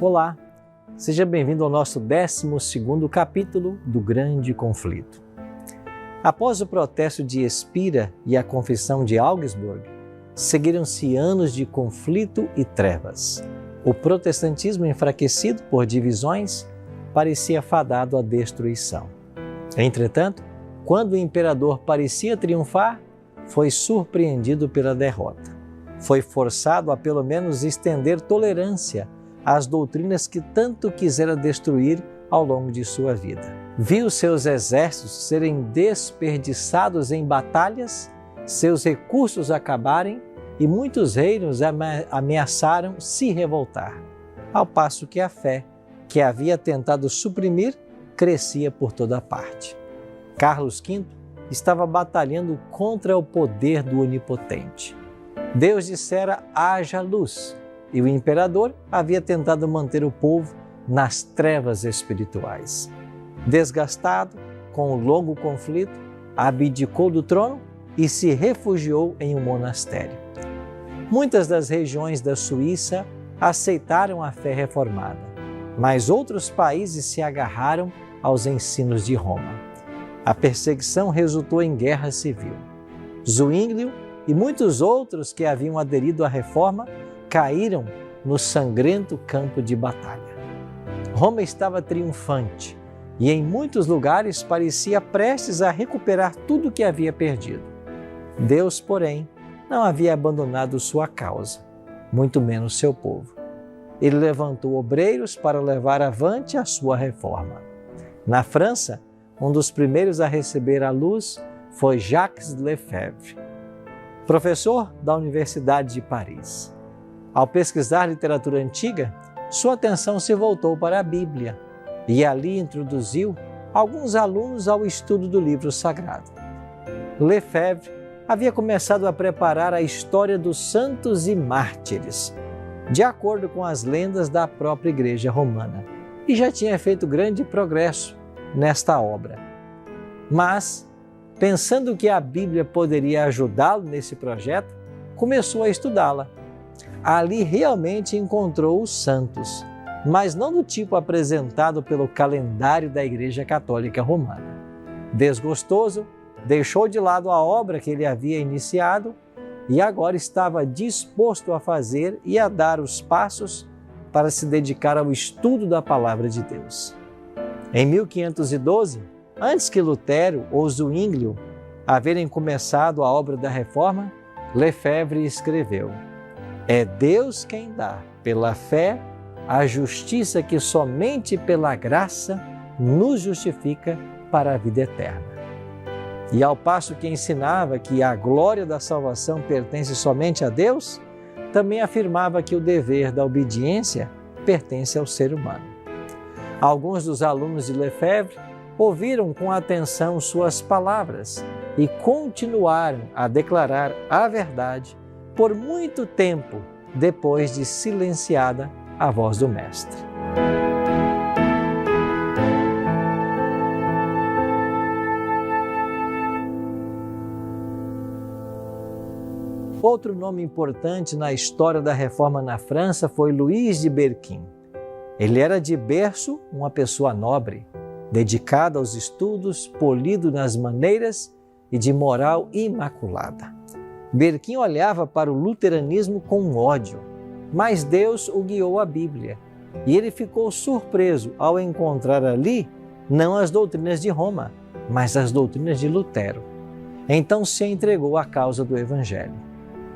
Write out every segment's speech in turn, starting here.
Olá, seja bem-vindo ao nosso 12º capítulo do Grande Conflito. Após o protesto de Espira e a confissão de Augsburg, seguiram-se anos de conflito e trevas. O protestantismo, enfraquecido por divisões, parecia fadado à destruição. Entretanto, quando o imperador parecia triunfar, foi surpreendido pela derrota. Foi forçado a pelo menos estender tolerância às doutrinas que tanto quisera destruir ao longo de sua vida. Viu seus exércitos serem desperdiçados em batalhas, seus recursos acabarem e muitos reinos ameaçaram se revoltar, ao passo que a fé, que havia tentado suprimir, crescia por toda parte. Carlos V estava batalhando contra o poder do Onipotente. Deus dissera: haja luz, e o imperador havia tentado manter o povo nas trevas espirituais. Desgastado com o longo conflito, abdicou do trono e se refugiou em um monastério. Muitas das regiões da Suíça aceitaram a fé reformada, mas outros países se agarraram aos ensinos de Roma. A perseguição resultou em guerra civil. Zuínglio e muitos outros que haviam aderido à reforma caíram no sangrento campo de batalha. Roma estava triunfante e em muitos lugares parecia prestes a recuperar tudo o que havia perdido. Deus, porém, não havia abandonado sua causa, muito menos seu povo. Ele levantou obreiros para levar avante a sua reforma. Na França, um dos primeiros a receber a luz foi Jacques Lefebvre, professor da Universidade de Paris. Ao pesquisar literatura antiga, sua atenção se voltou para a Bíblia e ali introduziu alguns alunos ao estudo do livro sagrado. Lefebvre havia começado a preparar a história dos santos e mártires, de acordo com as lendas da própria Igreja Romana, e já tinha feito grande progresso nesta obra. Mas, pensando que a Bíblia poderia ajudá-lo nesse projeto, começou a estudá-la. Ali realmente encontrou os santos, mas não do tipo apresentado pelo calendário da Igreja Católica Romana. Desgostoso, deixou de lado a obra que ele havia iniciado e agora estava disposto a fazer e a dar os passos para se dedicar ao estudo da Palavra de Deus. Em 1512, antes que Lutero ou Zuínglio haverem começado a obra da reforma, Lefebvre escreveu: é Deus quem dá, pela fé, a justiça que somente pela graça nos justifica para a vida eterna. E ao passo que ensinava que a glória da salvação pertence somente a Deus, também afirmava que o dever da obediência pertence ao ser humano. Alguns dos alunos de Lefebvre ouviram com atenção suas palavras e continuaram a declarar a verdade por muito tempo depois de silenciada a voz do Mestre. Outro nome importante na história da reforma na França foi Luís de Berquim. Ele era de berço uma pessoa nobre, dedicada aos estudos, polido nas maneiras e de moral imaculada. Berquim olhava para o luteranismo com ódio, mas Deus o guiou à Bíblia e ele ficou surpreso ao encontrar ali não as doutrinas de Roma, mas as doutrinas de Lutero. Então se entregou à causa do Evangelho.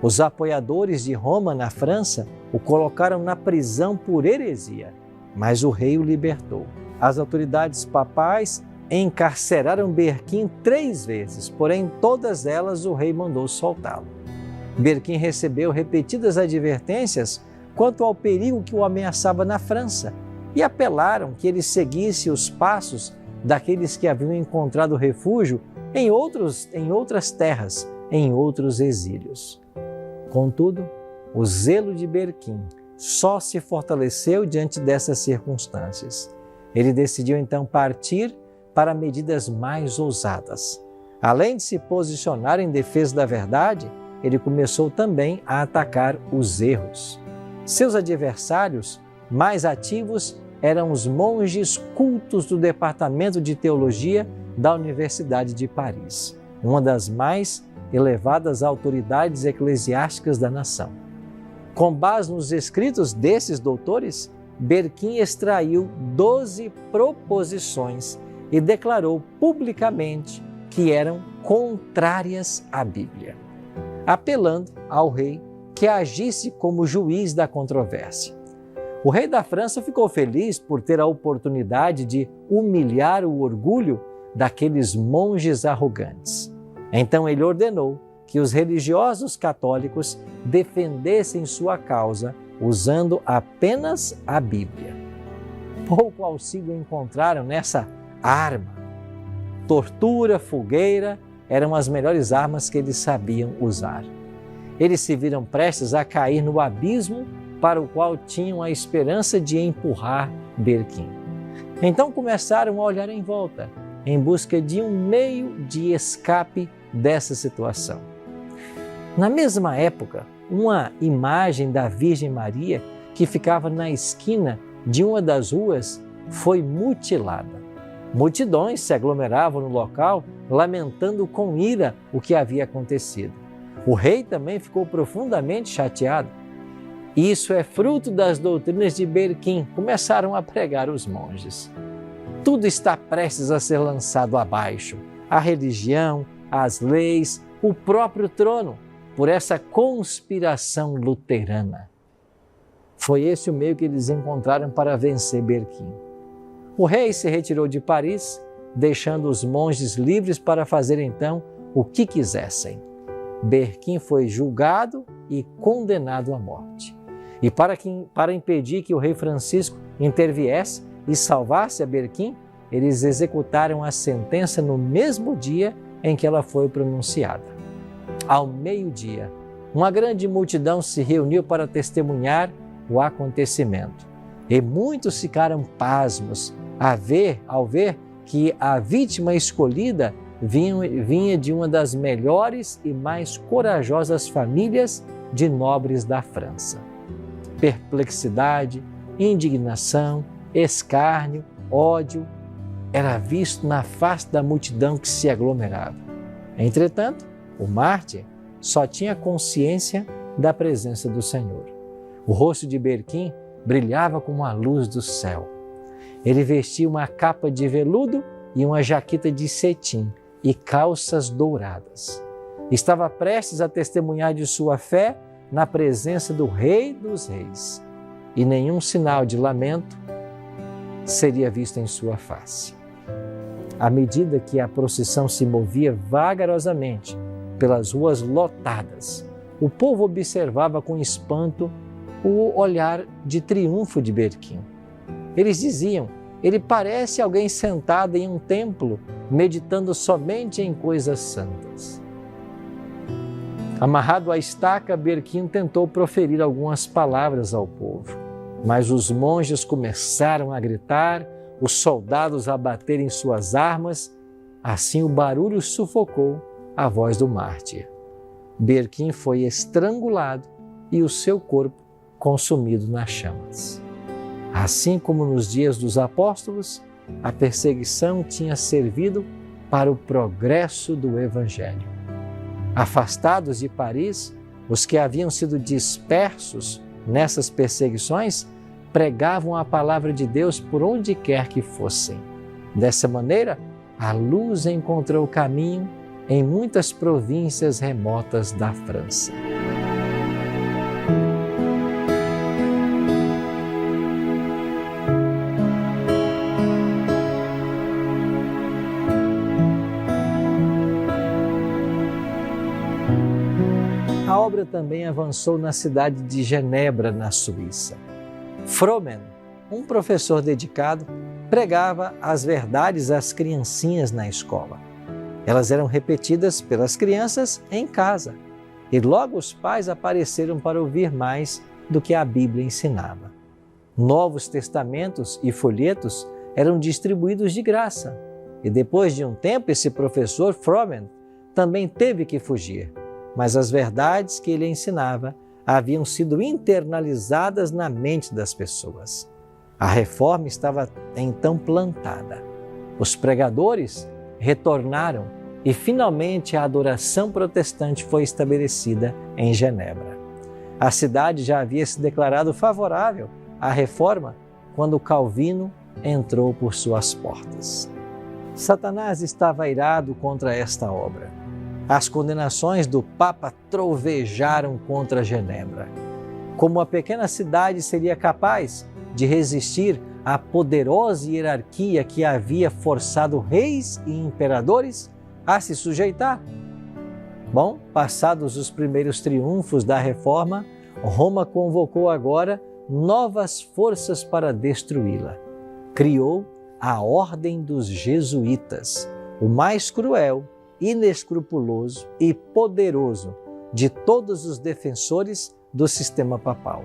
Os apoiadores de Roma na França o colocaram na prisão por heresia, mas o rei o libertou. As autoridades papais encarceraram Berquim 3 vezes, porém todas elas o rei mandou soltá-lo. Berquim recebeu repetidas advertências quanto ao perigo que o ameaçava na França e apelaram que ele seguisse os passos daqueles que haviam encontrado refúgio em outras terras, em outros exílios. Contudo, o zelo de Berquim só se fortaleceu diante dessas circunstâncias. Ele decidiu então partir para medidas mais ousadas. Além de se posicionar em defesa da verdade, ele começou também a atacar os erros. Seus adversários mais ativos eram os monges cultos do Departamento de Teologia da Universidade de Paris, uma das mais elevadas autoridades eclesiásticas da nação. Com base nos escritos desses doutores, Berquim extraiu 12 proposições e declarou publicamente que eram contrárias à Bíblia, apelando ao rei que agisse como juiz da controvérsia. O rei da França ficou feliz por ter a oportunidade de humilhar o orgulho daqueles monges arrogantes. Então ele ordenou que os religiosos católicos defendessem sua causa usando apenas a Bíblia. Pouco auxílio encontraram nessa arma. Tortura, fogueira eram as melhores armas que eles sabiam usar. Eles se viram prestes a cair no abismo para o qual tinham a esperança de empurrar Berquim. Então começaram a olhar em volta, em busca de um meio de escape dessa situação. Na mesma época, uma imagem da Virgem Maria, que ficava na esquina de uma das ruas, foi mutilada. Multidões se aglomeravam no local, lamentando com ira o que havia acontecido. O rei também ficou profundamente chateado. Isso é fruto das doutrinas de Berquim, começaram a pregar os monges. Tudo está prestes a ser lançado abaixo: a religião, as leis, o próprio trono, por essa conspiração luterana. Foi esse o meio que eles encontraram para vencer Berquim. O rei se retirou de Paris, deixando os monges livres para fazer então o que quisessem. Berquim foi julgado e condenado à morte. E para impedir que o rei Francisco interviesse e salvasse a Berquim, eles executaram a sentença no mesmo dia em que ela foi pronunciada. Ao meio-dia, uma grande multidão se reuniu para testemunhar o acontecimento. E muitos ficaram pasmos ao ver que a vítima escolhida vinha de uma das melhores e mais corajosas famílias de nobres da França. Perplexidade, indignação, escárnio, ódio era visto na face da multidão que se aglomerava. Entretanto, o mártir só tinha consciência da presença do Senhor. O rosto de Berquim brilhava como a luz do céu. Ele vestia uma capa de veludo e uma jaqueta de cetim e calças douradas. Estava prestes a testemunhar de sua fé na presença do Rei dos Reis, e nenhum sinal de lamento seria visto em sua face. À medida que a procissão se movia vagarosamente pelas ruas lotadas, o povo observava com espanto o olhar de triunfo de Berquim. Eles diziam: ele parece alguém sentado em um templo, meditando somente em coisas santas. Amarrado à estaca, Berquim tentou proferir algumas palavras ao povo, mas os monges começaram a gritar, os soldados a baterem suas armas. Assim o barulho sufocou a voz do mártir. Berquim foi estrangulado e o seu corpo consumido nas chamas. Assim como nos dias dos apóstolos, a perseguição tinha servido para o progresso do Evangelho. Afastados de Paris, os que haviam sido dispersos nessas perseguições pregavam a palavra de Deus por onde quer que fossem. Dessa maneira, a luz encontrou caminho em muitas províncias remotas da França. A obra também avançou na cidade de Genebra, na Suíça. Fromen, um professor dedicado, pregava as verdades às criancinhas na escola. Elas eram repetidas pelas crianças em casa, e logo os pais apareceram para ouvir mais do que a Bíblia ensinava. Novos testamentos e folhetos eram distribuídos de graça, e depois de um tempo esse professor Fromen também teve que fugir, mas as verdades que ele ensinava haviam sido internalizadas na mente das pessoas. A reforma estava então plantada. Os pregadores retornaram e finalmente a adoração protestante foi estabelecida em Genebra. A cidade já havia se declarado favorável à reforma quando Calvino entrou por suas portas. Satanás estava irado contra esta obra. As condenações do Papa trovejaram contra Genebra. Como a pequena cidade seria capaz de resistir à poderosa hierarquia que havia forçado reis e imperadores a se sujeitar? Bom, passados os primeiros triunfos da reforma, Roma convocou agora novas forças para destruí-la. Criou a Ordem dos Jesuítas, o mais cruel, inescrupuloso e poderoso de todos os defensores do sistema papal.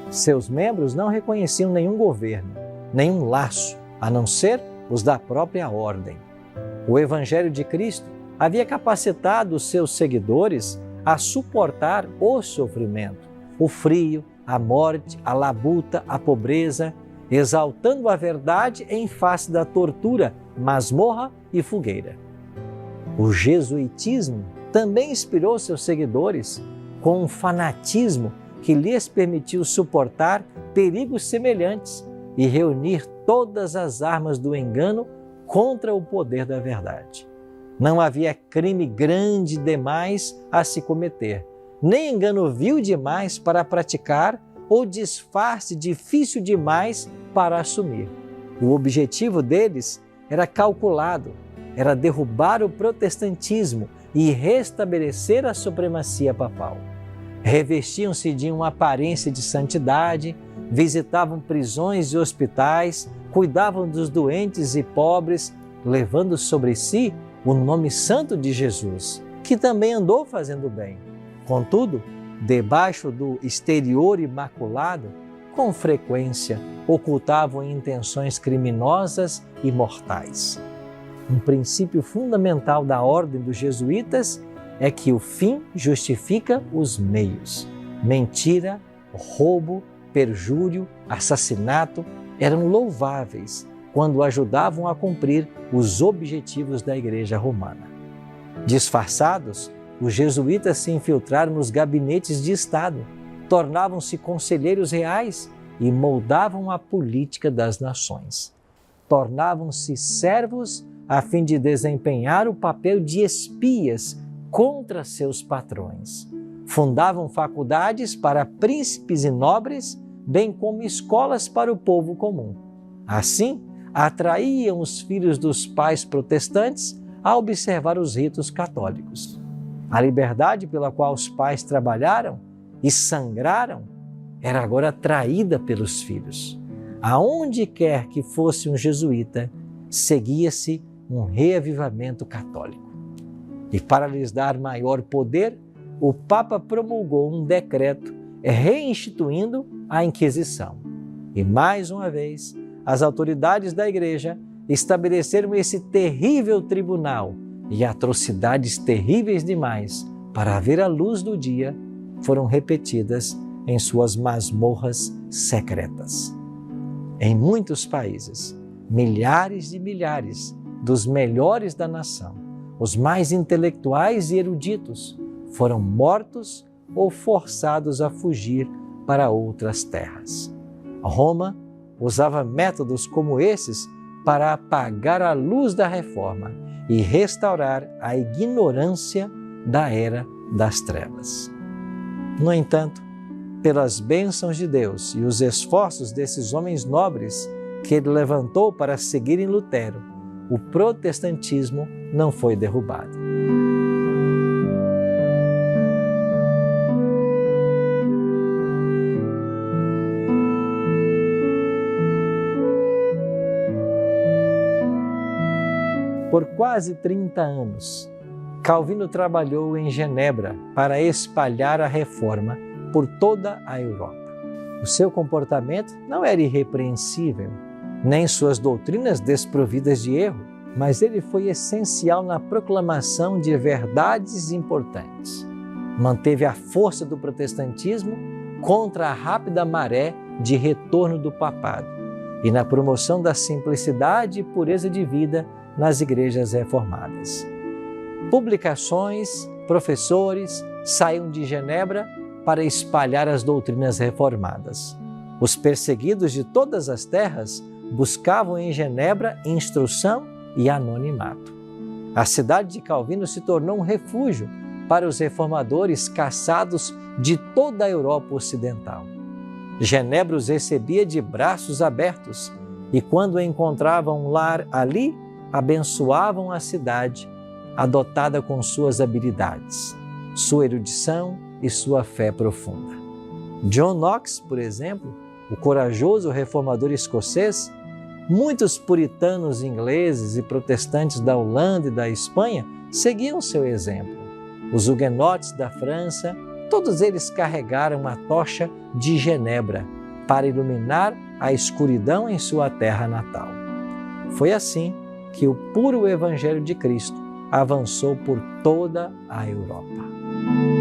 Seus membros não reconheciam nenhum governo, nenhum laço, a não ser os da própria ordem. O Evangelho de Cristo havia capacitado os seus seguidores a suportar o sofrimento, o frio, a morte, a labuta, a pobreza, exaltando a verdade em face da tortura, masmorra e fogueira. O jesuitismo também inspirou seus seguidores com um fanatismo que lhes permitiu suportar perigos semelhantes e reunir todas as armas do engano contra o poder da verdade. Não havia crime grande demais a se cometer, nem engano vil demais para praticar ou disfarce difícil demais para assumir. O objetivo deles era calculado, era derrubar o protestantismo e restabelecer a supremacia papal. Revestiam-se de uma aparência de santidade, visitavam prisões e hospitais, cuidavam dos doentes e pobres, levando sobre si o nome santo de Jesus, que também andou fazendo bem. Contudo, debaixo do exterior imaculado, com frequência ocultavam intenções criminosas e mortais. Um princípio fundamental da ordem dos jesuítas é que o fim justifica os meios. Mentira, roubo, perjúrio, assassinato eram louváveis quando ajudavam a cumprir os objetivos da Igreja Romana. Disfarçados, os jesuítas se infiltraram nos gabinetes de Estado, tornavam-se conselheiros reais e moldavam a política das nações. Tornavam-se servos a fim de desempenhar o papel de espias contra seus patrões. Fundavam faculdades para príncipes e nobres, bem como escolas para o povo comum. Assim, atraíam os filhos dos pais protestantes a observar os ritos católicos. A liberdade pela qual os pais trabalharam e sangraram era agora traída pelos filhos. Aonde quer que fosse um jesuíta, seguia-se um reavivamento católico. E para lhes dar maior poder, o Papa promulgou um decreto reinstituindo a Inquisição. E mais uma vez, as autoridades da Igreja estabeleceram esse terrível tribunal e atrocidades terríveis demais para ver a luz do dia foram repetidas em suas masmorras secretas. Em muitos países, milhares e milhares dos melhores da nação, os mais intelectuais e eruditos, foram mortos ou forçados a fugir para outras terras. Roma usava métodos como esses para apagar a luz da reforma e restaurar a ignorância da era das trevas. No entanto, pelas bênçãos de Deus e os esforços desses homens nobres que ele levantou para seguirem Lutero, o protestantismo não foi derrubado. Por quase 30 anos, Calvino trabalhou em Genebra para espalhar a reforma por toda a Europa. O seu comportamento não era irrepreensível, nem suas doutrinas desprovidas de erro, mas ele foi essencial na proclamação de verdades importantes. Manteve a força do protestantismo contra a rápida maré de retorno do papado e na promoção da simplicidade e pureza de vida nas igrejas reformadas. Publicações, professores saíam de Genebra para espalhar as doutrinas reformadas. Os perseguidos de todas as terras buscavam em Genebra instrução e anonimato. A cidade de Calvino se tornou um refúgio para os reformadores caçados de toda a Europa Ocidental. Genebra os recebia de braços abertos e, quando encontravam um lar ali, abençoavam a cidade, adotada com suas habilidades, sua erudição e sua fé profunda. John Knox, por exemplo, o corajoso reformador escocês, muitos puritanos ingleses e protestantes da Holanda e da Espanha seguiam seu exemplo. Os huguenotes da França, todos eles carregaram a tocha de Genebra para iluminar a escuridão em sua terra natal. Foi assim que o puro Evangelho de Cristo avançou por toda a Europa.